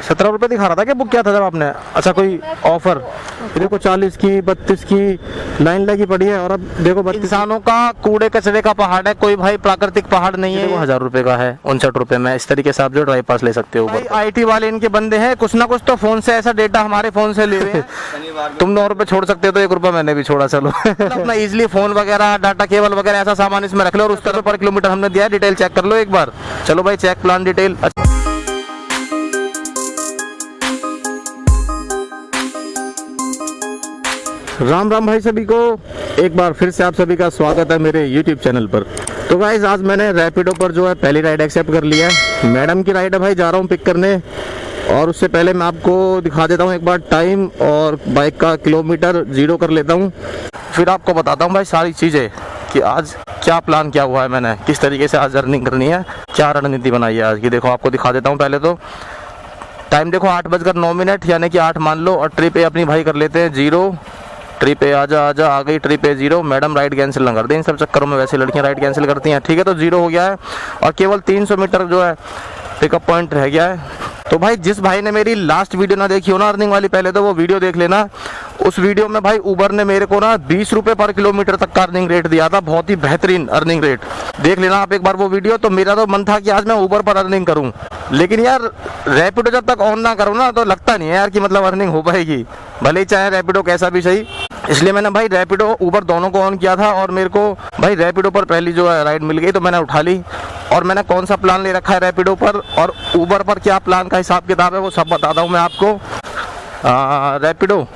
17 रुपये दिखा रहा था कि बुक किया था जब आपने? अच्छा, कोई ऑफर? देखो 40 की 32 की लाइन लगी पड़ी है। और अब देखो इंसानों का कूड़े कचरे का पहाड़ है, कोई भाई प्राकृतिक पहाड़ नहीं है। वो 1000 रुपये का है, 59 रुपये में। इस तरीके से आप जो ड्राइव पास ले सकते हो। IT वाले इनके बंदे हैं, कुछ ना कुछ तो फोन से ऐसा डेटा हमारे फोन से ले रहे हैं। तुम 9 रुपये छोड़ सकते हो तो 1 रुपया मैंने भी छोड़ा। चलो अपना इजिली फोन वगैरह, डाटा केबल वगैरह ऐसा सामान इसमें रख लो। और उस तरह पर किलोमीटर हमने दिया है, डिटेल चेक कर लो एक बार। चलो भाई, check plan detail. Ram Ram भाई सभी को, एक बार फिर से आप सभी का स्वागत है मेरे YouTube चैनल पर। तो गाइस, आज मैंने रैपिडो पर जो है पहली राइड एक्सेप्ट कर लिया है। मैडम की राइड है भाई, जा रहा हूँ पिक करने। और उससे पहले मैं आपको दिखा देता हूँ एक बार टाइम और बाइक का किलोमीटर 0 कर लेता हूँ। फिर आपको बताता हूँ भाई सारी चीज़ें कि आज क्या प्लान किया हुआ है मैंने, किस तरीके से आज अर्निंग करनी है, क्या रणनीति बनाई है आज की। देखो आपको दिखा देता हूँ। पहले तो टाइम देखो 8:09 यानी कि 8 मान लो। और ट्रिप ए अपनी भाई कर लेते हैं 0। ट्रिप ए आजा आ गई ट्रिप ए 0। मैडम राइड कैंसिल ना कर दें इन सब चक्करों में, वैसे लड़कियां राइड कैंसिल करती हैं। ठीक है, तो 0 हो गया है। और केवल 300 मीटर जो है पिकअप पॉइंट रह गया है। तो भाई जिस भाई ने मेरी लास्ट वीडियो ना देखी हो ना अर्निंग वाली, पहले तो वो वीडियो देख लेना। उस वीडियो में भाई उबर ने मेरे को ना 20 रुपये पर किलोमीटर तक का अर्निंग रेट दिया था, बहुत ही बेहतरीन अर्निंग रेट। देख लेना आप एक बार वो वीडियो। तो मेरा तो मन था कि आज मैं उबर पर अर्निंग करूं, लेकिन यार रैपिडो जब तक ऑन ना करूं ना तो लगता नहीं है यार कि मतलब अर्निंग हो पाएगी, भले ही चाहे रैपिडो कैसा भी सही। इसलिए मैंने भाई रैपिडो उबर दोनों को ऑन किया था। और मेरे को भाई रैपिडो पर पहली जो है राइड मिल गई तो मैंने उठा ली। और मैंने कौन सा प्लान ले रखा है रैपिडो पर और उबर पर क्या प्लान का हिसाब किताब है वो सब बताता हूँ मैं आपको। रैपिडो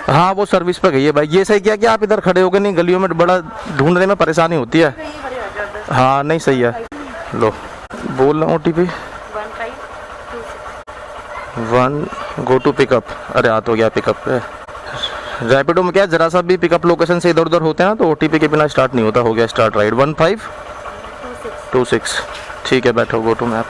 हाँ वो सर्विस पे गई है भाई। ये सही किया कि आप इधर खड़े हो गए, नहीं गलियों में बड़ा ढूंढने में परेशानी होती है। हाँ नहीं सही है। लो बोल रहा हूँ OTP 1 गो टू पिकअप। अरे आ तो गया पिकअप पे। रैपिडो में क्या जरा सा भी पिकअप लोकेशन से इधर उधर होते हैं ना तो OTP के बिना स्टार्ट नहीं होता। हो गया स्टार्ट राइड 1526। ठीक है, बैठो गो टू मैप।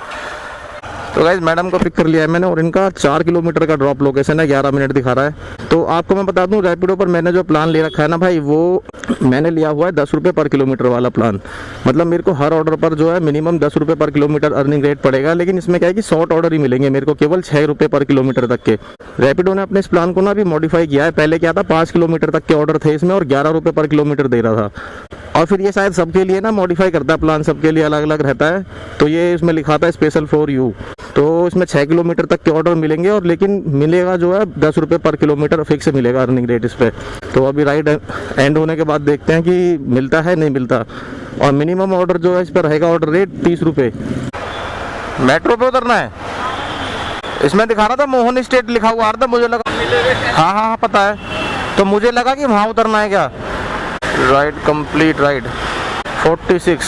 तो गाइज मैडम को पिक कर लिया है मैंने और इनका 4 किलोमीटर का ड्रॉप लोकेशन है, 11 मिनट दिखा रहा है। तो आपको मैं बता दूं रैपिडो पर मैंने जो प्लान ले रखा है ना भाई, वो मैंने लिया हुआ है 10 रुपये पर किलोमीटर वाला प्लान। मतलब मेरे को हर ऑर्डर पर जो है मिनिमम 10 रुपये पर किलोमीटर अर्निंग रेट पड़ेगा। लेकिन इसमें क्या है कि शॉर्ट ऑर्डर ही मिलेंगे मेरे को, केवल 6 रुपये पर किलोमीटर तक के। रैपिडो ने अपने इस प्लान को ना अभी मॉडिफाई किया है। पहले क्या था 5 किलोमीटर तक के ऑर्डर थे इसमें और 11 रुपये पर किलोमीटर दे रहा था। और फिर ये शायद सबके लिए ना मॉडिफाई करता है प्लान, सबके लिए अलग अलग रहता है। तो ये इसमें लिखा था स्पेशल फॉर यू। तो इसमें 6 किलोमीटर तक के ऑर्डर मिलेंगे और लेकिन मिलेगा जो है 10 रुपये पर किलोमीटर फिक्स मिलेगा अर्निंग रेट इस पर। तो अभी राइड एंड होने के बाद देखते हैं कि मिलता है नहीं मिलता। और मिनिमम ऑर्डर जो है इस पर रहेगा ऑर्डर रेट 30 रुपये। मेट्रो पे उतरना है, इसमें दिखा रहा था मोहन स्टेट लिखा हुआ आ रहा था, मुझे लगा हाँ पता है। तो मुझे लगा कि वहाँ उतरना है क्या। राइड कंप्लीट राइड 46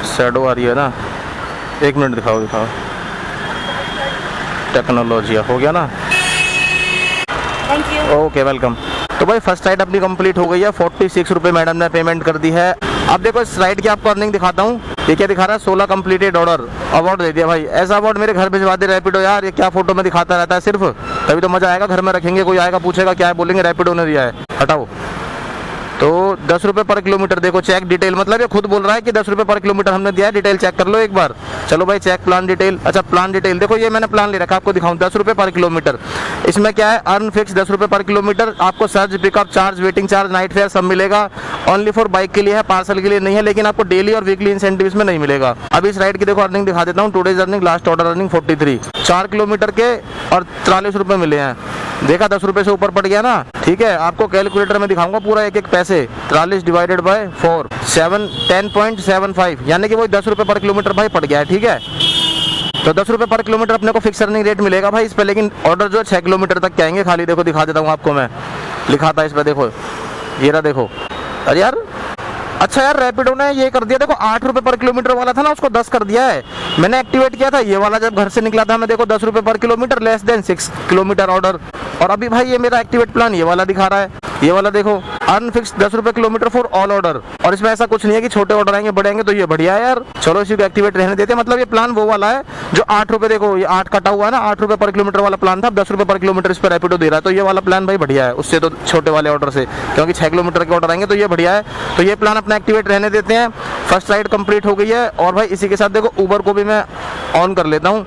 शैडो आ रही है ना। 1 मिनट दिखाओ टेक्नोलॉजी हो गया ना। Thank you. Okay welcome. तो भाई फर्स्ट राइड अपनी कंप्लीट हो गई है, 46 रुपये मैडम ने पेमेंट कर दी है। अब देखो इस राइड की आपको अर्निंग दिखाता हूँ। ये क्या दिखा रहा है 16 कंप्लीटेड ऑर्डर। अवार्ड दे दिया भाई। ऐसा अवार्ड मेरे घर भिजवा दे रैपिडो यार, ये क्या फोटो में दिखाता रहता है सिर्फ, तभी तो मजा आएगा। घर में रखेंगे, कोई आएगा पूछेगा क्या है, बोलेंगे रैपिडो ने दिया है, हटाओ। तो 10 रुपये पर किलोमीटर देखो चेक डिटेल, मतलब ये खुद बोल रहा है कि 10 रुपये पर किलोमीटर हमने दिया है, डिटेल चेक कर लो एक बार। चलो भाई चेक प्लान डिटेल। अच्छा प्लान डिटेल देखो, ये मैंने प्लान ले रखा, आपको दिखाऊं 10 रुपये पर किलोमीटर। इसमें क्या है अर्न फिक्स 10 रुपये पर किलोमीटर। आपको search pickup charge, waiting charge, night fair सब मिलेगा। ओनली फॉर बाइक के लिए है, पार्सल के लिए नहीं है। लेकिन आपको डेली और वीकली इंसेंटिव इसमें नहीं मिलेगा। अभी इस राइड की देखो अर्निंग दिखा देता हूँ। Today's earning, last order earning 43, 4 kilometre के और 43 रुपये मिले हैं। देखा 10 रुपये से ऊपर पड़ गया ना। ठीक है, आपको कैलकुलेटर में दिखाऊंगा पूरा एक एक पैसे। 43 डिवाइडेड बाय 4 10.75 यानी कि वो 10 रुपये पर किलोमीटर भाई पड़ गया है। ठीक है, तो 10 रुपये पर किलोमीटर अपने को फिक्स अर्निंग रेट मिलेगा भाई इस पे। लेकिन ऑर्डर जो है 6 किलोमीटर तक के आएंगे खाली। देखो दिखा देता हूँ आपको मैं, लिखा था इस पे देखो, ये रहा देखो। अरे यार अच्छा यार रैपिडो ने ये कर दिया देखो, 8 रुपये पर किलोमीटर वाला था ना उसको 10 कर दिया है। मैंने एक्टिवेट किया था ये वाला जब घर से निकला था मैं, देखो 10 रुपये पर kilometre less than 6 kilometre order. और अभी भाई ये मेरा एक्टिवेट प्लान ये वाला दिखा रहा है। ये वाला देखो, अनफिक्स 10 रुपए किलोमीटर फॉर ऑल ऑर्डर। और इसमें ऐसा कुछ नहीं है कि छोटे ऑर्डर आएंगे बड़े आएंगे, तो ये बढ़िया है यार। चलो इसी को एक्टिवेट रहने देते हैं। मतलब ये प्लान वो वाला है जो 8 रुपए, देखो ये 8 कटा हुआ है ना, 8 रुपए पर किलोमीटर वाला प्लान था, 10 रुपए पर किलोमीटर इस पर रैपिडो दे रहा है। तो ये वाला प्लान भाई बढ़िया है उससे, तो छोटे वाले ऑर्डर से, क्योंकि 6 किलोमीटर के ऑर्डर आएंगे तो ये बढ़िया है। तो ये प्लान अपना एक्टिवेट रहने देते हैं। फर्स्ट राइड कंप्लीट हो गई है। और भाई इसी के साथ देखो ऊबर को भी मैं ऑन कर लेता हूँ,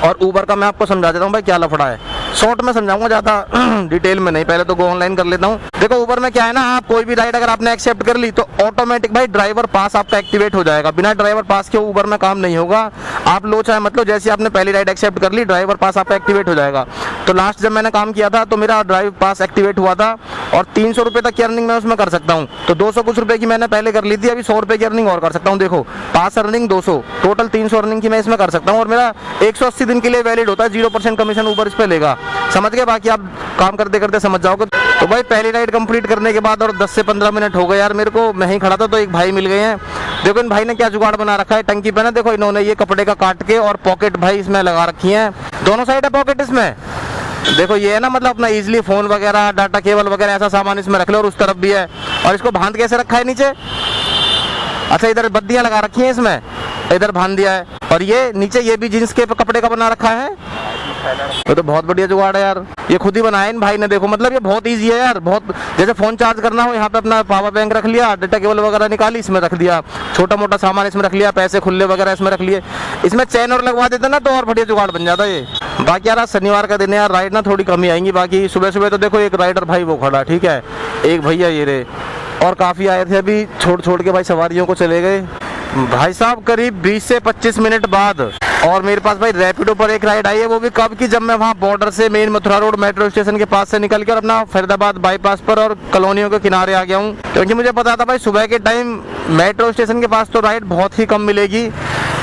और ऊबर का मैं आपको समझा देता हूँ भाई क्या लफड़ा है। शॉर्ट में समझाऊंगा, ज़्यादा डिटेल में नहीं। पहले तो गो ऑनलाइन कर लेता हूँ। देखो ऊबर में क्या है ना, आप कोई भी राइड अगर आपने एक्सेप्ट कर ली तो ऑटोमेटिक भाई ड्राइवर पास आपका एक्टिवेट हो जाएगा। बिना ड्राइवर पास के ऊबर में काम नहीं होगा। आप लो चाहे मतलब, जैसे आपने पहली राइड एक्सेप्ट कर ली, ड्राइवर पास आपका एक्टिवेट हो जाएगा। तो लास्ट जब मैंने काम किया था तो मेरा ड्राइव पास एक्टिवेट हुआ था, और 300 रुपये तक की अर्निंग मैं उसमें कर सकता हूँ। तो 200 कुछ रुपये की मैंने पहले कर ली थी, अभी 100 रुपये की अर्निंग और कर सकता हूँ। देखो पास अर्निंग 200, टोटल 300 अर्निंग की मैं इसमें कर सकता हूँ। और मेरा 180 दिन के लिए वैलिड होता है, 0% कमीशन ऊबर इस पे लेगा। समझ गए? बाकी आप काम करते करते समझ जाओगे। तो भाई पहली राइड कंप्लीट करने के बाद और 10 से 15 मिनट हो गए यार मेरे को, मैं ही खड़ा था तो एक भाई मिल गए हैं। देखो इन भाई ने क्या जुगाड़ बना रखा है टंकी पे ना, देखो इन्होंने ये कपड़े का काट के और पॉकेट भाई इसमें लगा रखी है, दोनों साइड है पॉकेट इसमें। देखो ये है ना, मतलब अपना इजीली फोन वगैरह, डाटा केबल वगैरह ऐसा सामान इसमें रख लो। और उस तरफ भी है। और इसको बांध कैसे रखा है नीचे? अच्छा इधर बत्तियां लगा रखी हैं इसमें, इधर बांध दिया है। और ये नीचे ये भी जींस के कपड़े का बना रखा है। तो बहुत बढ़िया जुगाड़ है यार, ये खुद ही बनाया इन भाई ने। देखो मतलब ये बहुत इजी है यार, बहुत। जैसे फोन चार्ज करना हो, यहाँ पे अपना पावर बैंक रख लिया, डाटा केबल वगैरह निकाली इसमें रख दिया, छोटा मोटा सामान इसमें रख लिया, पैसे खुले वगैरह इसमें रख लिए। इसमें चैन और लगवा देते ना तो और बढ़िया जुगाड़ बन जाता ये। बाकी यार आज शनिवार का दिन है यार, राइड ना थोड़ी कम ही आएंगी। बाकी सुबह सुबह तो देखो एक राइडर भाई वो खड़ा, ठीक है, एक भैया ये रहे, और काफ़ी आए थे। अभी छोड़ के भाई सवारियों को चले गए भाई साहब करीब 20 से 25 मिनट बाद। और मेरे पास भाई रैपिडो पर एक राइड आई है, वो भी कब की, जब मैं वहाँ बॉर्डर से main Mathura road metro station के पास से निकल के और अपना फरीदाबाद बाईपास पर और कॉलोनियों के किनारे आ गया हूँ। क्योंकि मुझे पता था भाई सुबह के टाइम मेट्रो स्टेशन के पास तो राइड बहुत ही कम मिलेगी,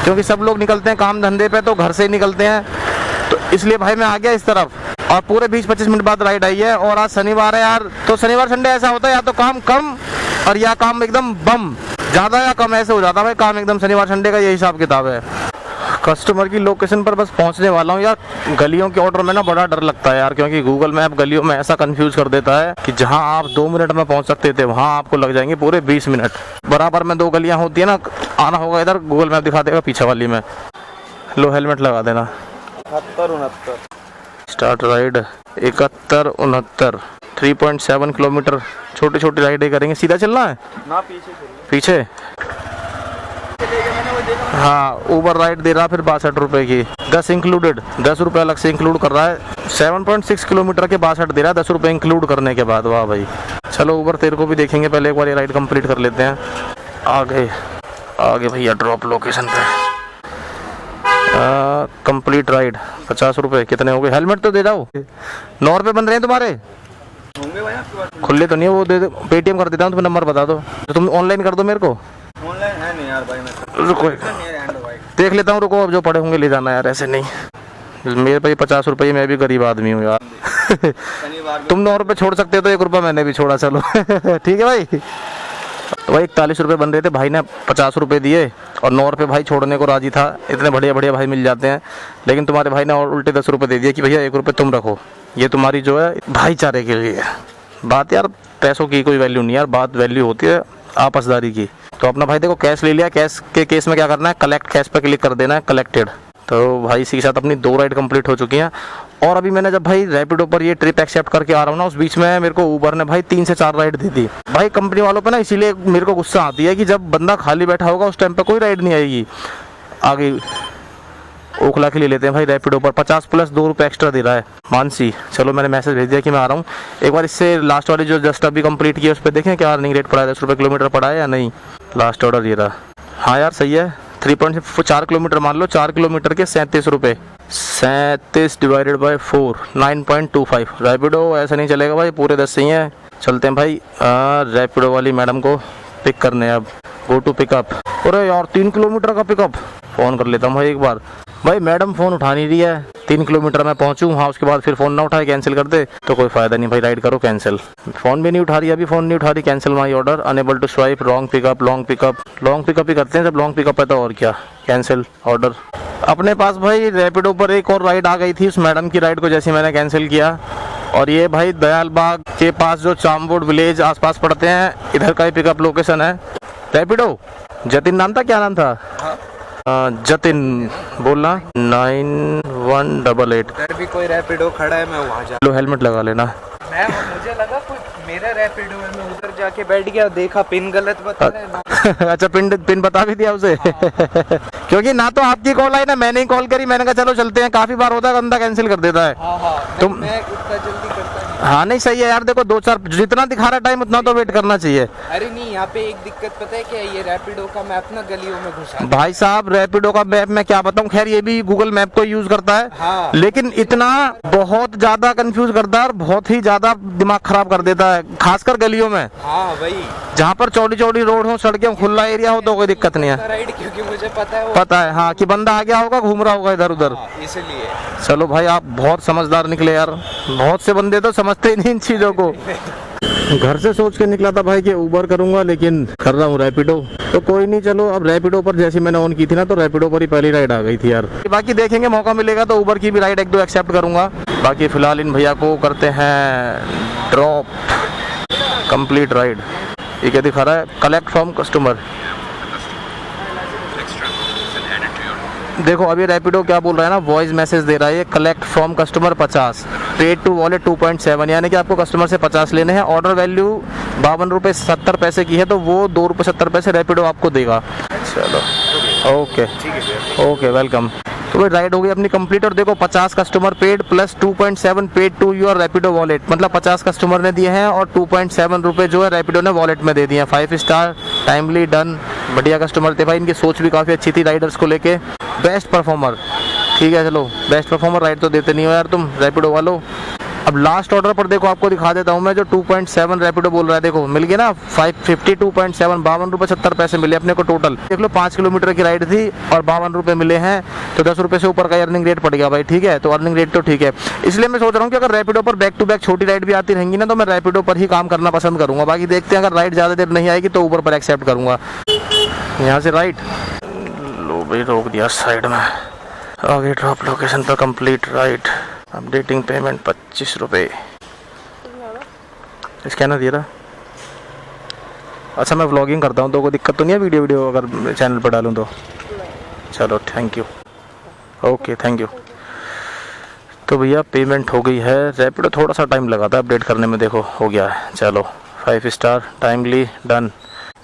क्योंकि सब लोग निकलते हैं काम धंधे पे, तो घर से ही निकलते हैं। तो इसलिए भाई मैं आ गया इस तरफ। और पूरे 20-25 मिनट बाद राइड आई है। और आज शनिवार है यार, तो शनिवार संडे ऐसा होता है या तो काम कम और या काम एकदम बम, ज़्यादा या कम ऐसे हो जाता है भाई काम एकदम। शनिवार संडे का यही हिसाब किताब है। कस्टमर की लोकेशन पर बस पहुंचने वाला हूँ यार। गलियों के ऑर्डर में ना बड़ा डर लगता है यार, क्योंकि गूगल मैप गलियों में ऐसा कंफ्यूज कर देता है कि जहां आप 2 मिनट में पहुंच सकते थे वहां आपको लग जाएंगे पूरे 20 मिनट। बराबर में 2 गलियां होती है ना, आना होगा इधर, गूगल मैप दिखा देगा पीछे वाली में। लो हेलमेट लगा देना। 71-69 स्टार्ट राइड 71-69 3.7 किलोमीटर। छोटी छोटी राइडें करेंगे। सीधा चलना है ना, पीछे चलिए। पीछे? हाँ ऊबर राइड दे रहा फिर 62 रुपये की, 10 इंक्लूडेड, 10 रुपये अलग से इंक्लूड कर रहा है। 7.6 किलोमीटर के 62 दे रहा है, 10 रुपये इंक्लूड करने के बाद। वाह भाई, चलो ऊबर तेरे को भी देखेंगे, पहले एक बार ये राइड कंप्लीट कर लेते हैं। आगे भैया ड्रॉप लोकेशन पे। कंप्लीट राइड 50 रुपये। कितने हो गए? हेलमेट तो दे जाओ। 9 रुपये बन रहे हैं तुम्हारे, होंगे भाई आपके पास? खुले तो नहीं है, वो दे दो, पेटीएम कर देता हूँ, तुम्हें नंबर बता दो, तो तुम ऑनलाइन कर दो मेरे को। ऑनलाइन है नहीं यार भाई, मैं रुको देख लेता हूँ, रुको, अब जो पड़े होंगे ले जाना यार, ऐसे नहीं। मेरे पास 50 रुपये, मैं भी गरीब आदमी हूँ यार। शनिवार तुम 9 रुपये छोड़ सकते हो तो 1 रुपया मैंने भी छोड़ा, चलो। ठीक है भाई। तो भाई 41 रुपये बन रहे थे, भाई ने 50 रुपये दिए और 9 रुपये भाई छोड़ने को राजी था। इतने बढ़िया बढ़िया भाई मिल जाते हैं, लेकिन तुम्हारे भाई ने और उल्टे 10 रुपये दे दिए कि भैया 1 रुपये तुम रखो, ये तुम्हारी जो है भाईचारे के लिए। बात यार पैसों की कोई वैल्यू नहीं यार, बात वैल्यू होती है आपसदारी की। तो अपना भाई देखो कैश ले लिया, कैश के केस में क्या करना है, कलेक्ट कैश पे क्लिक कर देना है, कलेक्टेड। तो भाई इसी के साथ अपनी 2 राइड कंप्लीट हो चुकी हैं। और अभी मैंने जब भाई रैपिडो पर ये ट्रिप एक्सेप्ट करके आ रहा हूँ ना, उस बीच में मेरे को ऊबर ने भाई 3 से 4 राइड दी थी भाई कंपनी वालों पे ना। इसीलिए मेरे को गुस्सा आती है कि जब बंदा खाली बैठा होगा उस टाइम पे कोई राइड नहीं आएगी। आगे ओखला के लिए लेते हैं भाई रैपिडो पर 50 प्लस 2 रुपये एक्स्ट्रा दे रहा है मानसी। चलो मैंने मैसेज भेज दिया कि मैं आ रहा हूँ। एक बार इससे लास्ट वाली जो जस्ट अभी कंप्लीट की है उस पर देखें क्या अर्निंग रेट पड़ा है, 10 रुपये किलोमीटर पड़ा है या नहीं। लास्ट ऑर्डर ये रहा। हाँ यार सही है, 3.4 किलोमीटर मान लो, 4 किलोमीटर के 37 रुपये, 37 डिवाइडेड बाई 4 9.25। रैपिडो ऐसा नहीं चलेगा भाई, पूरे 10 सही हैं। चलते हैं भाई रैपिडो वाली मैडम को पिक करने। अब गो टू पिकअप। अरे यार 3 किलोमीटर का पिकअप, फ़ोन कर लेता हूँ भाई एक बार। भाई मैडम फ़ोन उठा नहीं रही है, 3 किलोमीटर मैं पहुँचूँ, हाँ उसके बाद फिर फ़ोन ना उठाए कैंसिल कर दे तो कोई फ़ायदा नहीं भाई, राइड करो कैंसिल। फ़ोन भी नहीं उठा रही, अभी फ़ोन नहीं उठा रही, cancel my order, unable to swipe, long pickup. Long pickup ही करते हैं जब लॉन्ग पिकअप है तो, और क्या, कैंसिल ऑर्डर। अपने पास भाई रैपिडो पर एक और राइड आ गई थी, उस मैडम की राइड को जैसे मैंने कैंसिल किया और ये भाई दयाल बाग के पास जो चामवुड विलेज आसपास पड़ते हैं, इधर का ही पिकअप लोकेशन है। रैपिडो जतिन नाम था, क्या नाम था? जतिन बोलना 9188। इधर भी कोई रैपिडो खड़ा है, मैं वहाँ जा। लो हेलमेट लगा लेना। मैं मुझे लगा कोई मेरा रैपिडो है, मैं उधर जाके बैठ गया, देखा पिन गलत बता रहे हैं। अच्छा पिन बता भी दिया उसे। क्योंकि ना तो आपकी कॉल आई ना मैंने ही कॉल करी, मैंने कहा चलो चलते हैं। काफी बार होता है बंदा कैंसिल कर देता है। तुम मैं इतना जल्दी करता नहीं। हाँ नहीं सही है यार, देखो 2-4 जितना दिखा रहा टाइम उतना तो वेट करना चाहिए। अरे नहीं, यहाँ पे एक दिक्कत पता है क्या, ये रैपिडो का मैप ना गलियों में घुसा। भाई साहब रैपिडो का मैप मैं क्या बताऊं, खैर ये भी गूगल मैप को यूज करता है। हाँ। लेकिन इतना बहुत ज्यादा कंफ्यूज करता है और बहुत ही ज्यादा दिमाग खराब कर देता है, खासकर गलियों में। हाँ वही, जहाँ पर चौड़ी चौड़ी रोड हो, सड़कें, खुला एरिया हो तो कोई दिक्कत नहीं है। राइड, क्योंकि मुझे पता है पता है हाँ कि बंदा आ गया होगा, घूम रहा होगा इधर उधर। इसलिए। चलो भाई आप बहुत समझदार निकले यार, बहुत से बंदे तो समझते ही नहीं इन चीजों को। घर से सोच के निकला था भाई कि उबर करूंगा, लेकिन कर रहा हूँ रैपिडो। तो कोई नहीं, चलो अब रैपिडो पर जैसे मैंने ऑन की थी ना, तो रैपिडो पर ही पहली राइड आ गई थी यार। बाकी देखेंगे मौका मिलेगा तो उबर की भी राइड 1-2 एक्सेप्ट करूंगा। बाकी फिलहाल इन भैया को करते हैं ड्रॉप, कंप्लीट राइड। ये क्या दिखा रहा है, कलेक्ट फ्रॉम कस्टमर। देखो अभी रैपिडो क्या बोल रहा है ना, वॉइस मैसेज दे रहा है, collect from customer 50, paid to wallet 2.7, यानी कि आपको कस्टमर से 50 लेने हैं। ऑर्डर वैल्यू 52 रुपये 70 पैसे की है, तो वो 2 रुपये 70 पैसे रैपिडो आपको देगा। चलो ओके वेलकम। तो भाई राइड हो गई अपनी कंप्लीट। और देखो 50 customer paid plus 2.7 paid to your Rapido wallet, मतलब 50 कस्टमर ने दिए हैं और 2.7 रुपये जो है रैपिडो ने वॉलेट में दे दिए हैं। 5 स्टार, टाइमली डन, बढ़िया कस्टमर थे भाई। इनकी सोच भी काफ़ी अच्छी थी राइडर्स को लेके। बेस्ट परफॉर्मर, ठीक है चलो बेस्ट परफॉर्मर राइड तो देते नहीं हो यार तुम रैपिडो वालों। अब लास्ट ऑर्डर पर देखो आपको दिखा देता हूँ मैं, जो 2.7 रैपिडो बोल रहा है, देखो मिल गया ना 552.7, 52 रुपये 70 पैसे मिले अपने को टोटल। देख लो 5 किलोमीटर की राइड थी और 52 रुपये मिले हैं, तो 10 रुपये से ऊपर का अर्निंग रेट पड़ गया भाई, ठीक है। तो अर्निंग रेट तो ठीक है, इसलिए मैं सोच रहा हूँ कि अगर रैपिडो पर बैक टू बैक छोटी राइड भी आती रहेंगी ना, तो मैं रैपिडो पर ही काम करना पसंद करूँगा। बाकी देखते हैं, अगर राइड ज़्यादा देर नहीं आएगी तो ऊबर पर एक्सेप्ट करूँगा। यहाँ से राइट लो भाई, रोक दिया साइड में। आगे ड्रॉप लोकेशन पर कंप्लीट राइड, अपडेटिंग पेमेंट 25 रुपये। स्कैनर दे रहा। अच्छा मैं व्लॉगिंग करता हूँ तो कोई दिक्कत तो नहीं है वीडियो अगर चैनल पर डालूँ तो? चलो thank you, okay thank you. तो भैया पेमेंट हो गई है। रैपिडो थोड़ा सा टाइम लगा था अपडेट करने में, देखो हो गया है। चलो 5 स्टार, टाइमली डन।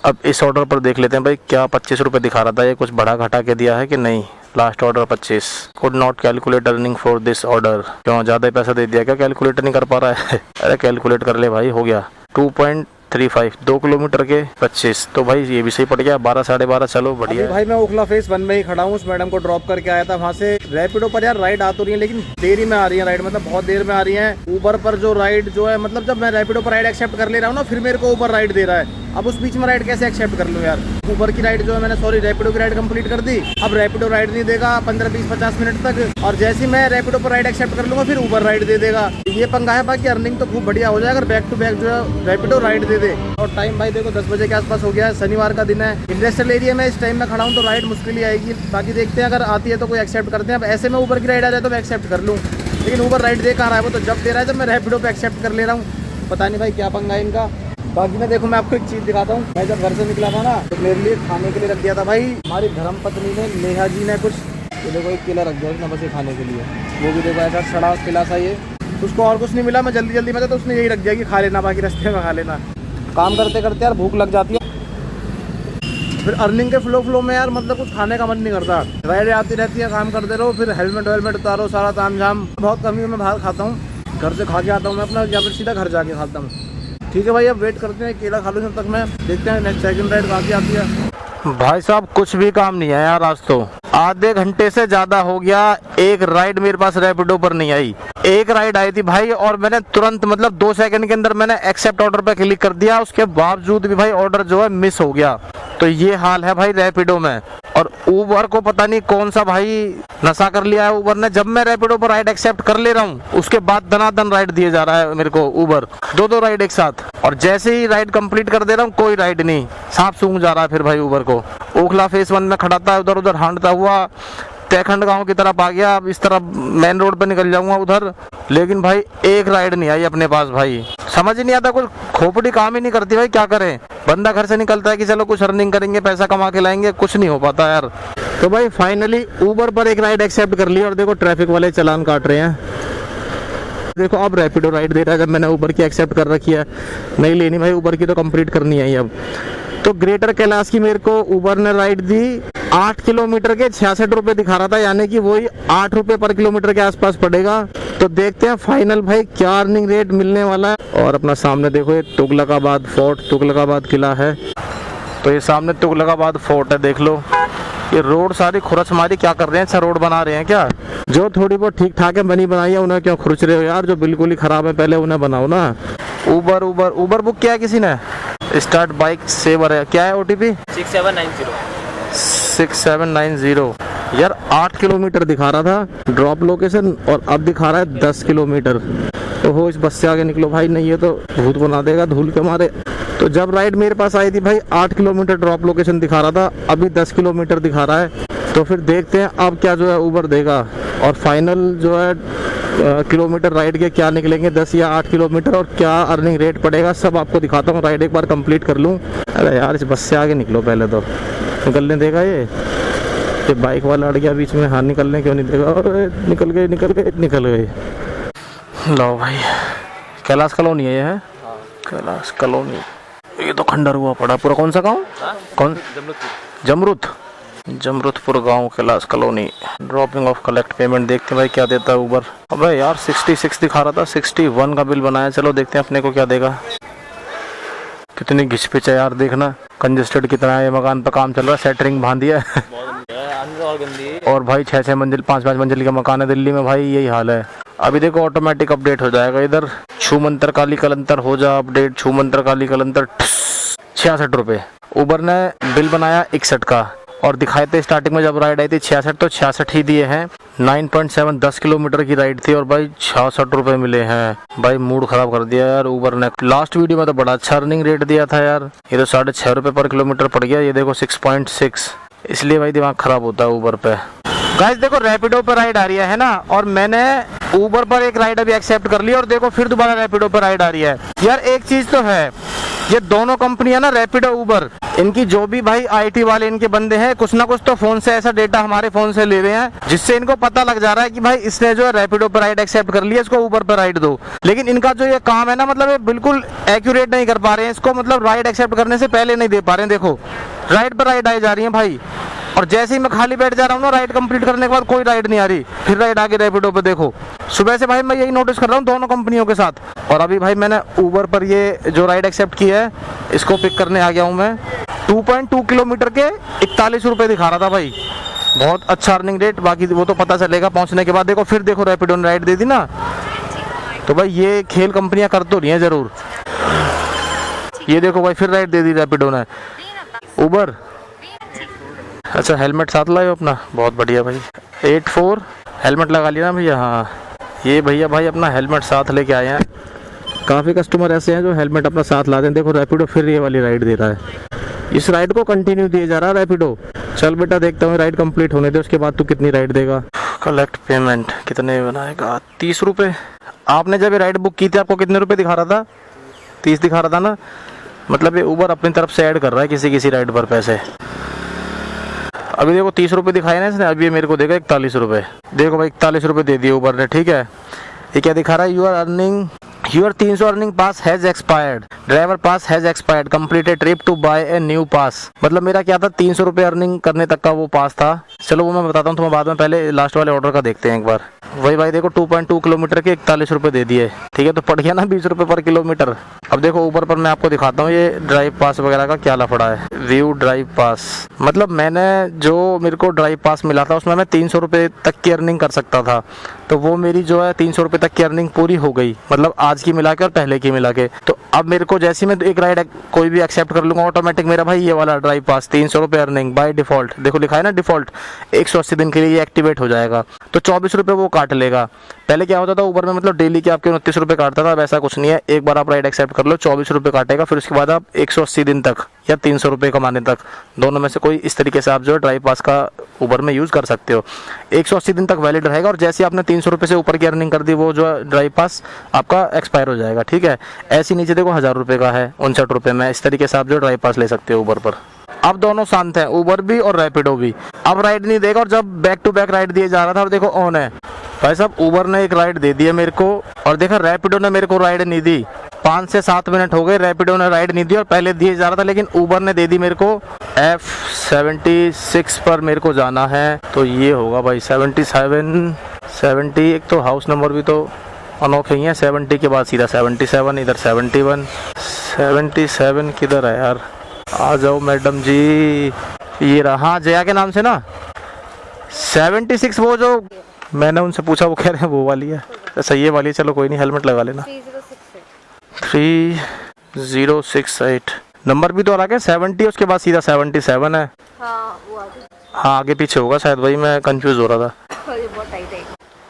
अब इस ऑर्डर पर देख लेते हैं भाई, क्या 25 रुपये दिखा रहा था, ये कुछ बढ़ा घटा के दिया है कि नहीं। Last order 25, could not calculate earning for this order. क्यों ज़्यादा ही पैसा दे दिया क्या, कैलकुलेट नहीं कर पा रहा है? अरे कैलकुलेट कर ले भाई, हो गया 2.35, 2 किलोमीटर के 25, तो भाई ये भी सही पड़ गया 12 साढ़े 12। चलो बढ़िया भाई मैं ओखला फेस 1 में ही खड़ा हूँ, उस मैडम को ड्रॉप करके आया था वहाँ से। रैपिडो पर यार राइड आ तो रही है, लेकिन देरी में आ रही है राइड, मतलब बहुत देर में आ रही है। ऊबर पर जो राइड जो है, मतलब जब मैं रैपिडो पर राइड एक्सेप्ट कर ले रहा हूँ ना, फिर मेरे को ऊबर राइड दे रहा है। अब उस बीच में राइड कैसे एक्सेप्ट कर लूँ यार? ऊबर की राइड जो है मैंने, सॉरी रैपिडो की राइड कंप्लीट कर दी, अब रैपिडो राइड नहीं देगा 15, 20, 50 मिनट तक। और जैसे मैं रैपिडो पर राइड एक्सेप्ट कर लूँगा, फिर ऊबर राइड दे देगा। ये पंगा है। बाकी अर्निंग तो खूब बढ़िया हो जाए अगर बैक टू बैक जो है रैपिडो राइड दे दे। और टाइम भाई देखो 10 बजे के आसपास हो गया है, शनिवार का दिन है। इंडस्ट्रियल एरिया में इस टाइम में खड़ा हूँ तो राइड मुश्किल ही आएगी। बाकी देखते हैं, अगर आती है तो कोई एक्सेप्ट करते हैं। अब ऐसे में ऊबर की राइड आ जाए तो मैं एक्सेप्ट कर लूँ, लेकिन ऊबर राइड दे कहाँ रहा है, वो तो जब दे रहा है जब मैं रैपिडो पे एक्सेप्ट कर ले रहा हूँ। पता नहीं भाई क्या पंगा है इनका। बाकी मैं देखो मैं आपको एक चीज़ दिखाता हूँ। मैं जब घर से निकला था ना, तो मेरे लिए खाने के लिए रख दिया था भाई हमारी धर्मपत्नी ने, नेहा जी ने कुछ। ये देखो एक केला रख दिया उसने बस ये खाने के लिए, वो भी देखो ऐसा सड़ा केला सा। ये उसको और कुछ नहीं मिला, मैं जल्दी में था तो उसने यही रख दिया कि खा लेना, बाकी रास्ते में खा लेना। काम करते करते यार भूख लग जाती है, फिर अर्निंग के फ्लो में यार मतलब कुछ खाने का मन नहीं करता। राइड आती रहती है, काम करते रहो, फिर हेलमेट उतारो, सारा ताम झाम। बहुत कमी में बाहर खाता हूँ, घर से खा के आता हूँ मैं अपना, या फिर सीधा घर जाके खाता हूँ। ठीक है भाई, अब वेट करते हैं, केला खा लो जब तक मैं, देखते हैं नेक्स्ट सेकंड राइड कहाँ की आती है। भाई साहब कुछ भी काम नहीं है यार, आज तो आधे घंटे से ज्यादा हो गया, एक राइड मेरे पास रैपिडो पर नहीं आई। एक राइड आई थी भाई और मैंने तुरंत मतलब 2 सेकंड के अंदर मैंने एक्सेप्ट ऑर्डर पे क्लिक कर दिया, उसके बावजूद भी भाई ऑर्डर जो है मिस हो गया। तो ये हाल है भाई रैपिडो में। और ऊबर को पता नहीं कौन सा भाई नशा कर लिया है ऊबर ने, जब मैं रैपिडो पर राइड एक्सेप्ट कर ले रहा हूँ उसके बाद दनादन राइड दिए जा रहा है मेरे को ऊबर, 2 राइड एक साथ। और जैसे ही राइड कंप्लीट कर दे रहा हूँ कोई राइड नहीं, सांप सूंघ जा रहा है फिर भाई ऊबर को। ओखला फेस 1 में खड़ा था, उधर उधर हांडता हुआ, तयखंड गांव की तरफ आ गया, अब इस तरफ मेन रोड पे निकल जाऊंगा उधर। लेकिन भाई एक राइड नहीं आई अपने पास भाई, समझ ही नहीं आता, कुछ खोपड़ी काम ही नहीं करती भाई, क्या करें। बंदा घर से निकलता है कि चलो कुछ अर्निंग करेंगे, पैसा कमा के लाएंगे, कुछ नहीं हो पाता यार। तो भाई फाइनली ऊबर पर एक राइड एक्सेप्ट कर ली और देखो ट्रैफिक वाले चालान काट रहे हैं। देखो अब रैपिडो राइड दे रहा है, जब मैंने ऊबर की एक्सेप्ट कर रखी है, नहीं लेनी भाई ऊबर की, तो कंप्लीट करनी है अब। तो ग्रेटर कैलाश की मेरे को ऊबर ने राइड दी 8 किलोमीटर के 66 रुपये दिखा रहा था, यानी कि वही 8 रुपये पर किलोमीटर के आसपास पड़ेगा। तो देखते हैं फाइनल भाई क्या अर्निंग रेट मिलने वाला है। और अपना सामने देखो ये तुगलकाबाद फोर्ट, तुगलकाबाद किला है। तो ये सामने तुगलकाबाद फोर्ट है, देख लो। ये रोड सारी खुरच मारी, क्या कर रहे हैं, अच्छा रोड बना रहे हैं क्या? जो थोड़ी बहुत ठीक ठाक है बनी बनाई है, उन्हें क्यों खुरच रहे हो यार? जो बिल्कुल ही खराब है पहले उन्हें बनाओ ना। ऊबर ऊबर ऊबर बुक किया है किसी ने? स्टार्ट बाइक सेवर है, क्या है OTP? 6790। यार 8 किलोमीटर दिखा रहा था ड्रॉप लोकेशन और अब दिखा रहा है 10 किलोमीटर। तो हो इस बस से आगे निकलो भाई, नहीं है तो भूत बना देगा धूल के मारे। तो जब राइड मेरे पास आई थी भाई 8 किलोमीटर ड्रॉप लोकेशन दिखा रहा था, अभी 10 किलोमीटर दिखा रहा है। तो फिर देखते हैं अब क्या जो है ऊबर देगा, और फाइनल जो है किलोमीटर राइड के क्या निकलेंगे, 10 या 8 किलोमीटर, और क्या अर्निंग रेट पड़ेगा, सब आपको दिखाता हूँ। राइड एक बार कंप्लीट कर लूँ। अरे यार इस बस से आगे निकलो पहले, तो निकलने देगा ये बाइक वाला अड़ गया बीच में। हाँ निकलने क्यों नहीं देगा? निकल गए निकल गए निकल गए। लो भाई कैलाश कॉलोनी है ये, है कैलाश कॉलोनी। ये तो खंडर हुआ पड़ा पूरा। कौन सा गाँव? कौन? जमरुतपुर गांव, Kailash colony. Dropping of collect payment. देखते हैं भाई क्या देता है ऊबर। अबे यार 66 दिखा रहा था, 61 का बिल बनाया। चलो देखते हैं अपने को क्या देगा। कितनी घिचपिच है यार, देखना कंजेस्टेड कितना है। मकान पे काम चल रहा है, सेटरिंग बांधी है और भाई 6-6 मंजिल 5-5 मंजिल का मकान है दिल्ली में भाई, यही हाल है। अभी देखो ऑटोमेटिक अपडेट हो जाएगा इधर। छू मंत्र काली कलंतर हो जा अपडेट, छू मंत्र काली कलंतर। 66 रुपये ऊबर ने बिल बनाया 61 का, और दिखाए थे स्टार्टिंग में जब राइड आई थी 66, तो 66 ही दिए हैं। 9.7 10 किलोमीटर की राइड थी और भाई 66 रुपए मिले हैं। भाई मूड खराब कर दिया यार ऊबर ने। लास्ट वीडियो में तो बड़ा अच्छा अर्निंग रेट दिया था यार, ये तो 6.5 रुपये पर किलोमीटर पड़ गया। ये देखो 6.6, इसलिए भाई दिमाग खराब होता है ऊबर पे। गाइस देखो रैपिडो पर राइड आ रही है ना, और मैंने ऊबर पर एक राइड अभी एक्सेप्ट कर ली, और देखो फिर दोबारा रैपिडो पर राइड आ रही है। यार एक चीज तो है, ये दोनों कंपनियां ना रैपिडो ऊबर, इनकी जो भी भाई IT वाले इनके बंदे हैं, कुछ ना कुछ तो फोन से ऐसा डेटा हमारे फोन से ले रहे हैं, जिससे इनको पता लग जा रहा है कि भाई इसने जो है रैपिडो पर राइड एक्सेप्ट कर लिया, इसको ऊबर पर राइड दो। लेकिन इनका जो ये काम है ना, मतलब ये बिल्कुल एक्यूरेट नहीं कर पा रहे हैं इसको, मतलब राइड एक्सेप्ट करने से पहले नहीं दे पा रहे हैं। देखो राइड पर राइड आई जा रही है भाई, और जैसे ही मैं खाली बैठ जा रहा हूँ ना, राइड कंप्लीट करने के बाद कोई राइड नहीं आ रही, फिर राइड आगे रैपिडो पे। देखो सुबह से भाई मैं यही नोटिस कर रहा हूँ दोनों कंपनियों के साथ। और अभी भाई मैंने ऊबर पर ये जो राइड एक्सेप्ट की है, इसको पिक करने आ गया हूँ मैं। 2.2 किलोमीटर के 41 रुपये दिखा रहा था भाई, बहुत अच्छा अर्निंग रेट। बाकी वो तो पता चलेगा पहुँचने के बाद। देखो फिर देखो रैपिडो ने राइड दे दी ना, तो भाई ये खेल कंपनियाँ कर तो रही हैं जरूर। ये देखो भाई फिर राइड दे दी रैपिडो ने। ऊबर अच्छा हेलमेट साथ लाए हो अपना, बहुत बढ़िया भाई। 84 हेलमेट लगा लिया ना भैया। हाँ ये भैया भाई अपना हेलमेट साथ लेके आए हैं। काफ़ी कस्टमर ऐसे हैं जो हेलमेट अपना साथ लाते हैं। देखो रैपिडो फिर ये वाली राइड दे रहा है, इस राइड को कंटिन्यू दिए जा रहा है रैपिडो। चल बेटा देखता हूँ राइड कंप्लीट होने दे, उसके बाद तू कितनी राइड देगा। कलेक्ट पेमेंट कितने बनाएगा? 30 रुपये। आपने जब ये राइड बुक की थी आपको कितने रुपए दिखा रहा था? 30 दिखा रहा था ना, मतलब ये ऊबर अपनी तरफ से ऐड कर रहा है किसी किसी राइड पर पैसे। अभी देखो 30 रुपये दिखाए ना इसने, अभी ये मेरे को देगा 41 रुपये। देखो भाई 41 रुपये दे दिए ऊबर ने, ठीक है। ये क्या दिखा रहा है? Your 300 earning pass has expired, driver pass has expired, completed trip to buy a new pass. मतलब मेरा क्या था, 300 रुपये अर्निंग करने तक का वो पास था। चलो वो मैं बताता हूँ तुम्हें बाद में, पहले लास्ट वाले ऑर्डर का देखते हैं एक बार। वही भाई देखो 2.2 किलोमीटर के 41 रुपये दे दिए, ठीक है। तो पड़ गया ना 20 रुपये पर किलोमीटर। अब देखो ऊबर पर मैं आपको दिखाता हूँ ये ड्राइव पास वगैरह का क्या लफड़ा है। व्यू ड्राइव पास, मतलब मैंने जो मेरे को ड्राइव पास मिला था उसमें मैं 300 रुपये तक की अर्निंग कर सकता था, तो वो मेरी जो है 300 रुपये तक की अर्निंग पूरी हो गई, मतलब आज की मिला के और पहले की मिला के। तो अब मेरे को जैसे मैं एक राइड कोई भी एक्सेप्ट कर लूँगा ऑटोमेटिक मेरा भाई ये वाला ड्राइव पास 300 रुपये अर्निंग बाय डिफ़ॉल्ट, देखो लिखा है ना डिफ़ॉल्ट 180 दिन के लिए ये एक्टिवेट हो जाएगा। तो 24 रुपये वो काट लेगा। पहले क्या होता था ऊबर में, मतलब डेली के आपके 29 रुपये काटता था, अब ऐसा कुछ नहीं है। एक बार आप राइड एक्सेप्ट कर लो 24 रुपये काटेगा, फिर उसके बाद आप 180 दिन तक या 300 रुपये कमाने तक, दोनों में से कोई इस तरीके से आप जो है ड्राइव पास का ऊबर में यूज़ कर सकते हो। 180 दिन तक वैलिड रहेगा और जैसे आपने 300 रुपये से ऊपर की अर्निंग कर दी वो जो ड्राइव पास आपका एक्सपायर हो जाएगा, ठीक है। ऐसे नीचे देखो 1000 रुपये का है 59 रुपये में, इस तरीके से आप जो ड्राइव पास ले सकते हो ऊबर पर। अब दोनों शांत हैं, ऊबर भी और रैपिडो भी। अब राइड नहीं देगा, और जब बैक टू बैक राइड दिए जा रहा था और देखो ऑन है भाई साहब, ऊबर ने एक राइड दे दी है मेरे को और देखा रैपिडो ने मेरे को राइड नहीं दी। 5 से 7 मिनट हो गए रैपिडो ने राइड नहीं दी और पहले दिए जा रहा था, लेकिन ऊबर ने दे दी मेरे को। F76 पर मेरे को जाना है, तो ये होगा भाई 77 70, एक तो हाउस नंबर भी तो अनोखे ही है। 70 के बाद सीधा 77, इधर 71, 77 किधर है यार, आ जाओ मैडम जी, ये रहा। हाँ जया के नाम से ना 76, वो जो मैंने उनसे पूछा वो कह रहे हैं वो वाली है। अच्छा ये वाली है, चलो कोई नहीं, हेलमेट लगा लेना। 3068 नंबर भी तो आ रहा है 70, उसके बाद सीधा 77 है। हाँ आगे पीछे होगा शायद, वही मैं कंफ्यूज हो रहा था।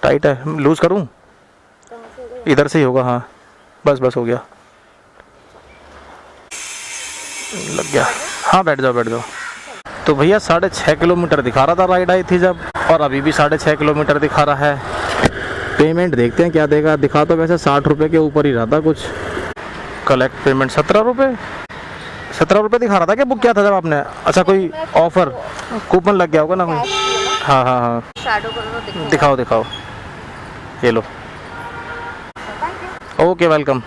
टाइट है, लूज करूँ? इधर से ही होगा, हाँ बस हो गया, लग गया। हाँ बैठ जाओ। तो भैया 6.5 किलोमीटर दिखा रहा था राइड आई थी जब, और अभी भी 6.5 किलोमीटर दिखा रहा है। पेमेंट देखते हैं क्या देगा। दिखा तो वैसे 60 रुपये के ऊपर ही रहा था कुछ। कलेक्ट पेमेंट 17 रुपये दिखा रहा था। क्या बुक किया था जब आपने? अच्छा कोई ऑफर कूपन लग गया होगा ना कोई। हाँ दिखाओ, ये लो। Okay welcome.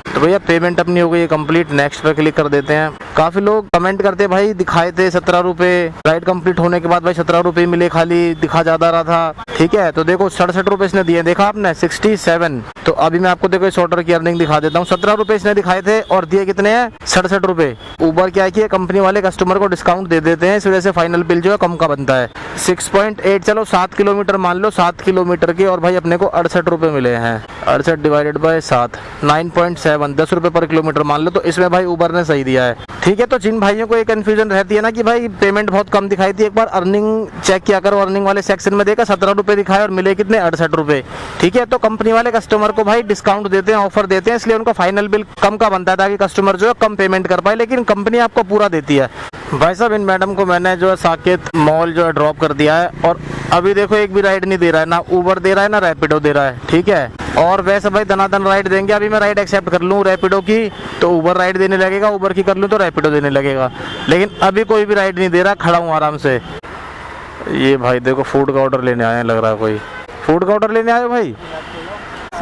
तो भैया पेमेंट अपनी हो गई है कंप्लीट, नेक्स्ट पे क्लिक कर देते हैं। काफी लोग कमेंट करते हैं भाई दिखाए थे 17 रुपये, राइड कंप्लीट होने के बाद भाई 17 रुपये मिले, खाली दिखा ज्यादा रहा था, ठीक है। तो देखो 67 रुपये इसने दिए, देखा आपने 67। तो अभी मैं आपको देखो इस ऑर्डर की अर्निंग दिखा देता हूँ। 17 रुपये इसने दिखाए थे और दिए कितने हैं? 67 रुपये। ऊबर क्या है, कंपनी वाले कस्टमर को डिस्काउंट दे देते हैं, इस वजह से फाइनल बिल जो है कम का बनता है। 6.8 चलो 7 किलोमीटर मान लो, 7 किलोमीटर के, और भाई अपने को 68 रुपये मिले हैं। 68 डिवाइडेड बाय 7, 9.7, 10 रुपये पर किलोमीटर मान लो। तो इसमें भाई ऊबर ने सही दिया है, ठीक है। तो जिन भाइयों को एक कंफ्यूजन रहती है ना कि भाई पेमेंट बहुत कम दिखाई थी, एक बार अर्निंग चेक किया करो। अर्निंग वाले सेक्शन में देखा 17 रुपये दिखाए और मिले कितने? 68 रुपये, ठीक है। तो कंपनी वाले कस्टमर को भाई डिस्काउंट देते हैं, ऑफर देते हैं, इसलिए उनका फाइनल बिल कम का बनता है ताकि कस्टमर जो है कम पेमेंट कर पाए, लेकिन कंपनी आपको पूरा देती है। भाई साहब इन मैडम को मैंने जो है साकेत मॉल जो है ड्रॉप कर दिया है, और अभी देखो एक भी राइड नहीं दे रहा है, ना ऊबर दे रहा है ना रैपिडो दे रहा है, ठीक है। और वैसे भाई धनाधन राइड देंगे। अभी मैं राइड एक्सेप्ट कर लूँ रैपिडो की तो ऊबर राइड देने लगेगा, ऊबर की कर लूँ तो रैपिडो देने लगेगा, लेकिन अभी कोई भी राइड नहीं दे रहा। खड़ा हूँ आराम से। ये भाई देखो फूड का ऑर्डर लेने आए हैं, लग रहा है कोई फूड का ऑर्डर लेने आए भाई।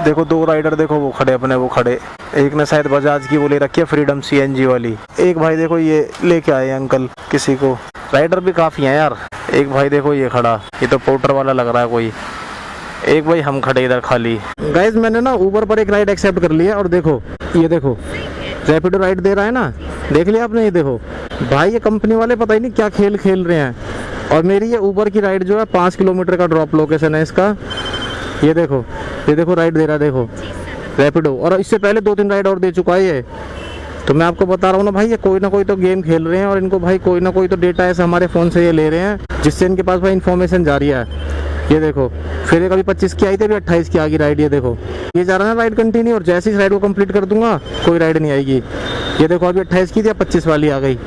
देखो 2 राइडर देखो वो खड़े अपने, वो खड़े, एक ने शायद बजाज की वो ले रखी है फ्रीडम CNG वाली, एक भाई देखो ये लेके आए अंकल किसी को। राइडर भी काफ़ी हैं यार। एक भाई देखो ये खड़ा, ये तो पोर्टर वाला लग रहा है कोई। एक भाई हम खड़े इधर खाली। गाइस मैंने ना ऊबर पर एक राइड एक्सेप्ट कर लिया, और देखो ये देखो रैपिडो राइड दे रहा है ना, देख लिया आपने? ये देखो भाई ये कंपनी वाले पता ही नहीं क्या खेल खेल रहे हैं। और मेरी ये ऊबर की राइड जो है 5 किलोमीटर का ड्रॉप लोकेशन है इसका। ये देखो राइड दे रहा है, देखो रैपिडो, और इससे पहले 2-3 राइड और दे चुका है ये। तो मैं आपको बता रहा हूँ ना भाई, ये कोई ना कोई तो गेम खेल रहे हैं, और इनको भाई कोई ना कोई तो डेटा ऐसा हमारे फ़ोन से ये ले रहे हैं जिससे इनके पास भाई इन्फॉर्मेशन जा रही है। ये देखो फिर एक अभी 25 की आई थी, अभी 28 की आ गई राइड। ये देखो ये जा रहा है ना राइड कंटिन्यू, और जैसे इस राइड को कंप्लीट कर दूंगा कोई राइड नहीं आएगी। ये देखो अभी 28 की थी, अब 25 वाली आ गई।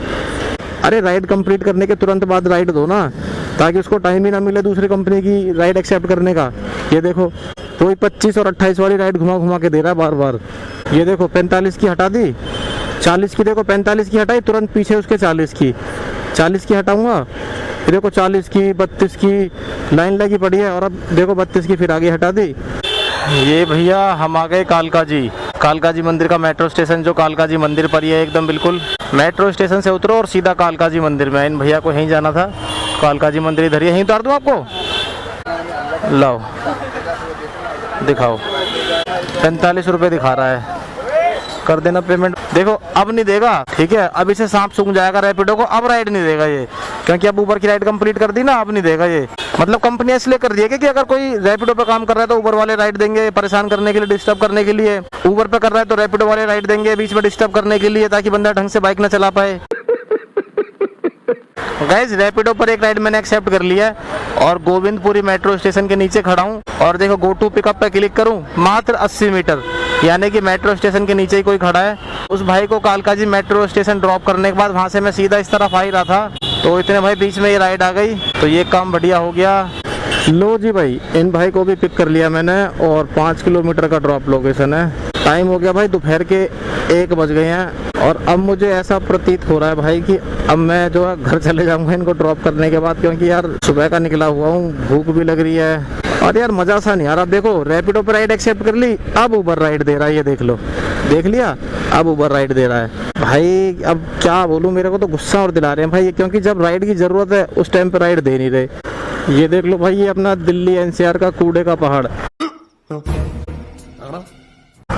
अरे राइड कंप्लीट करने के तुरंत बाद राइड दो ना, ताकि उसको टाइम ही ना मिले दूसरी कंपनी की राइड एक्सेप्ट करने का। ये देखो कोई 25 और 28 वाली राइड घुमा घुमा के दे रहा है बार बार। ये देखो 45 की हटा दी, 40 की देखो 45 की हटाई, तुरंत पीछे उसके 40 की हटाऊंगा, फिर देखो 40 की 32 की लाइन लगी पड़ी है, और अब देखो 32 की फिर आगे हटा दी। ये भैया हम आ गए कालका जी मंदिर का मेट्रो स्टेशन, जो कालका जी मंदिर पर ही है एकदम बिल्कुल। मेट्रो स्टेशन से उतरो और सीधा कालका जी मंदिर में। इन भैया को यहीं जाना था, कालका जी मंदिर इधर ही, यहीं उतार दूँ आपको? लाओ दिखाओ, 45 रुपये दिखा रहा है, कर देना पेमेंट। देखो अब नहीं देगा, ठीक है। अब इसे सांप सूंघ जाएगा रैपिडो को, अब राइड नहीं देगा ये, क्योंकि अब ऊबर की राइड कंप्लीट कर दी ना, अब नहीं देगा ये। मतलब कंपनी इसलिए कर दी है कि अगर कोई रैपिडो पे काम कर रहा है तो ऊबर वाले राइड देंगे परेशान करने के लिए, डिस्टर्ब करने के लिए। ऊबर पे कर रहा है तो रैपिडो वाले राइड देंगे बीच में डिस्टर्ब करने के लिए, ताकि बंदा ढंग से बाइक ना चला पाए। गाइस रैपिडो पर एक राइड मैंने एक्सेप्ट कर लिया है, और गोविंदपुरी मेट्रो स्टेशन के नीचे खड़ा हूँ। और देखो गो टू पिकअप पे क्लिक करूँ, मात्र 80 मीटर, यानी कि मेट्रो स्टेशन के नीचे ही कोई खड़ा है। उस भाई को कालका जी मेट्रो स्टेशन ड्रॉप करने के बाद वहाँ से मैं सीधा इस तरफ आ ही रहा था, तो इतने भाई बीच में ये राइड आ गई, तो ये काम बढ़िया हो गया। लो जी भाई, इन भाई को भी पिक कर लिया मैंने और 5 किलोमीटर का ड्रॉप लोकेशन है। टाइम हो गया भाई दोपहर के 1 बज गए हैं और अब मुझे ऐसा प्रतीत हो रहा है भाई कि अब मैं जो है घर चले जाऊंगा इनको ड्रॉप करने के बाद, क्योंकि यार सुबह का निकला हुआ हूँ, भूख भी लग रही है और यार मजा सा नहीं आ रहा। देखो रैपिडो पर राइड एक्सेप्ट कर ली, अब उबर राइड दे रहा है, ये देख लो, देख लिया, अब उबर राइड दे रहा है भाई। अब क्या बोलूँ, मेरे को तो गुस्सा और दिला रहे हैं भाई, क्योंकि जब राइड की जरूरत है उस टाइम पे राइड दे नहीं रहे। ये देख लो भाई, ये अपना दिल्ली एनसीआर का कूड़े का पहाड़,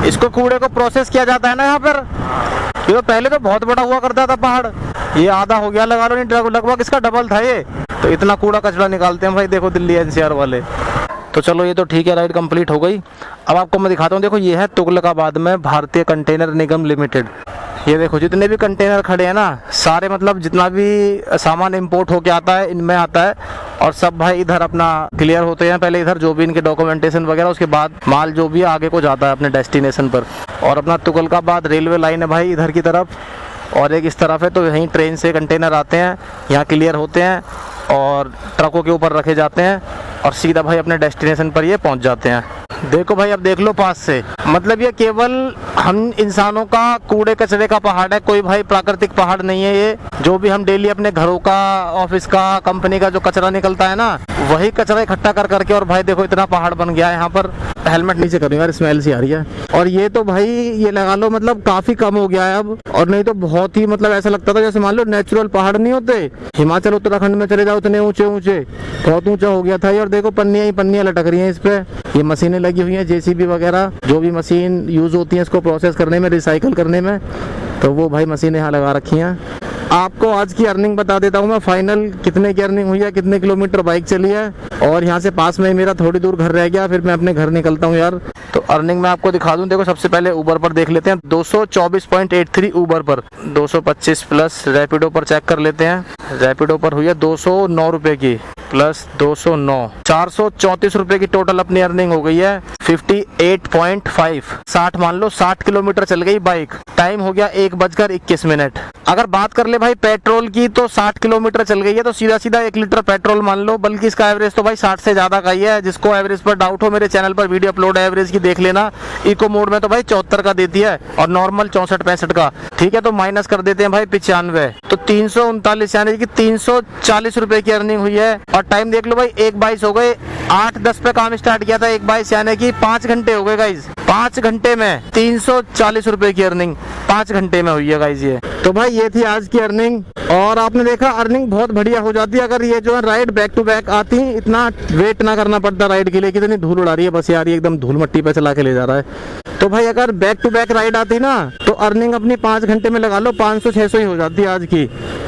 इसको कूड़े को प्रोसेस किया जाता है ना यहाँ पर। ये तो पहले तो बहुत बड़ा हुआ करता था पहाड़, ये आधा हो गया लगा लो, नहीं लगभग इसका डबल था ये। तो इतना कूड़ा कचरा निकालते हैं भाई, देखो दिल्ली एनसीआर वाले। तो चलो ये तो ठीक है, राइड कंप्लीट हो गई। अब आपको मैं दिखाता हूँ, देखो ये है तुगलकाबाद में भारतीय कंटेनर निगम लिमिटेड। ये देखो जितने भी कंटेनर खड़े हैं ना, सारे मतलब जितना भी सामान इंपोर्ट होके आता है इनमें आता है, और सब भाई इधर अपना क्लियर होते हैं पहले इधर, जो भी इनके डॉक्यूमेंटेशन वगैरह, उसके बाद माल जो भी है आगे को जाता है अपने डेस्टिनेशन पर। और अपना तुगलकाबाद रेलवे लाइन है भाई इधर की तरफ, और एक इस तरफ है, तो यहीं ट्रेन से कंटेनर आते हैं, यहाँ क्लियर होते हैं और ट्रकों के ऊपर रखे जाते हैं और सीधा भाई अपने डेस्टिनेशन पर ये पहुँच जाते हैं। देखो भाई, अब देख लो पास से, मतलब ये केवल हम इंसानों का कूड़े कचरे का पहाड़ है, कोई भाई प्राकृतिक पहाड़ नहीं है ये। जो भी हम डेली अपने घरों का, ऑफिस का, कंपनी का जो कचरा निकलता है ना, वही कचरा इकट्ठा कर करके, और भाई देखो इतना पहाड़ बन गया है यहाँ पर। हेलमेट नीचे करूँ यार, स्मेल सी आ रही है। और ये तो भाई ये लगा लो मतलब काफी कम हो गया है अब, और नहीं तो बहुत ही मतलब ऐसा लगता था जैसे मान लो नेचुरल पहाड़ नहीं होते, हिमाचल उत्तराखंड में चले जाओ इतने ऊंचे ऊंचे, बहुत ऊंचा हो गया था ये। और देखो पन्नियां ही पन्नियां लटक रही हैं इस पे, ये मशीनें लगी हुई हैं, जेसीबी वगैरह, जो भी मशीन यूज होती है इसको प्रोसेस करने में, रिसाइकल करने में, तो वो भाई मशीनें यहाँ लगा रखी हैं। आपको आज की अर्निंग बता देता हूँ मैं, फाइनल कितने की अर्निंग हुई है, कितने किलोमीटर बाइक चली है, और यहाँ से पास में ही मेरा थोड़ी दूर घर रह गया, फिर मैं अपने घर निकलता हूँ यार। तो अर्निंग मैं आपको दिखा दूं, देखो सबसे पहले ऊबर पर देख लेते हैं, 224.83 ऊबर पर, 225 प्लस रैपिडो पर चेक कर लेते हैं। रैपिडो पर हुई है 209 रुपए की, प्लस 209, 434 रुपए की टोटल अपनी अर्निंग हो गई है। 58.5, 60 मान लो, 60 किलोमीटर चल गई बाइक। टाइम हो गया 1:21। अगर बात कर ले भाई पेट्रोल की, तो 60 किलोमीटर चल गई है, तो सीधा सीधा 1 लीटर पेट्रोल मान लो, बल्कि इसका एवरेज तो भाई 60 से ज्यादा का ही है। जिसको एवरेज पर डाउट हो, मेरे चैनल पर वीडियो अपलोड है एवरेज की, देख लेना। इको मोड में तो भाई 74 का देती है और नॉर्मल 64-65 का, ठीक है। तो माइनस कर देते हैं भाई 95, तो 339 यानी कि 340 रुपए की अर्निंग हुई है। और टाइम देख लो भाई 1:22 हो गए, 8:10 पे काम स्टार्ट किया था, 1:22 यानी कि 5 घंटे हो गए गाइज। 5 घंटे में 340 रुपए की अर्निंग 5 घंटे में हुई है गाइज ये। तो भाई ये थी आज की अर्निंग, और आपने देखा अर्निंग बहुत बढ़िया हो जाती है अगर ये जो है राइड बैक टू बैक आती, इतना वेट ना करना पड़ता राइड के लिए। कितनी धूल उड़ा रही है बस यार, ये एकदम धूल मट्टी पे चला के ले जा रहा है। तो भाई अगर बैक टू बैक राइड आती ना, तो अर्निंग अपनी 5 घंटे में लगा लो 500-600 ही हो जाती है आज की,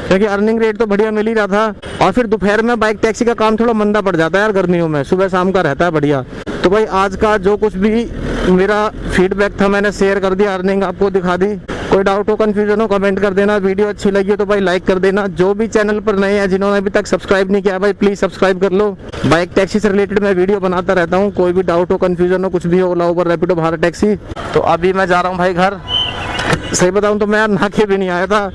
क्योंकि अर्निंग रेट तो बढ़िया मिल ही रहा था। और फिर दोपहर में बाइक टैक्सी का काम थोड़ा मंदा पड़ जाता है यार गर्मियों में, सुबह शाम का रहता है बढ़िया। तो भाई आज का जो कुछ भी मेरा फीडबैक था मैंने शेयर कर दिया, अर्निंग आपको दिखा दी। कोई डाउट हो, कंफ्यूजन हो, कमेंट कर देना। वीडियो अच्छी लगी हो तो भाई लाइक कर देना। जो भी चैनल पर नए हैं, जिन्होंने अभी तक सब्सक्राइब नहीं किया भाई प्लीज सब्सक्राइब कर लो। बाइक टैक्सी से रिलेटेड मैं वीडियो बनाता रहता हूँ, कोई भी डाउट हो, कंफ्यूजन हो, कुछ भी हो, ओला उबर रैपिडो भारत टैक्सी। तो अभी मैं जा रहा हूँ भाई घर। सही बताऊं तो मैं यार नहा के भी नहीं आया था,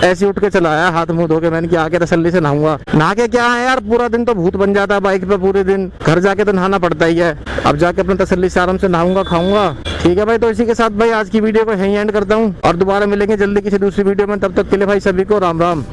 ऐसे उठ के चला आया हाथ मुंह धो के। मैंने कि आके तसल्ली से नहाऊंगा, नहा के क्या है यार, पूरा दिन तो भूत बन जाता है बाइक पे पूरे दिन, घर जाके तो नहाना पड़ता ही है। अब जाके अपने तसल्ली से आराम से नहाऊंगा, खाऊंगा। ठीक है भाई, तो इसी के साथ भाई आज की वीडियो को यहीं एंड करता हूँ, और दोबारा मिलेंगे जल्दी किसी दूसरी वीडियो में। तब तक के लिए भाई सभी को राम राम।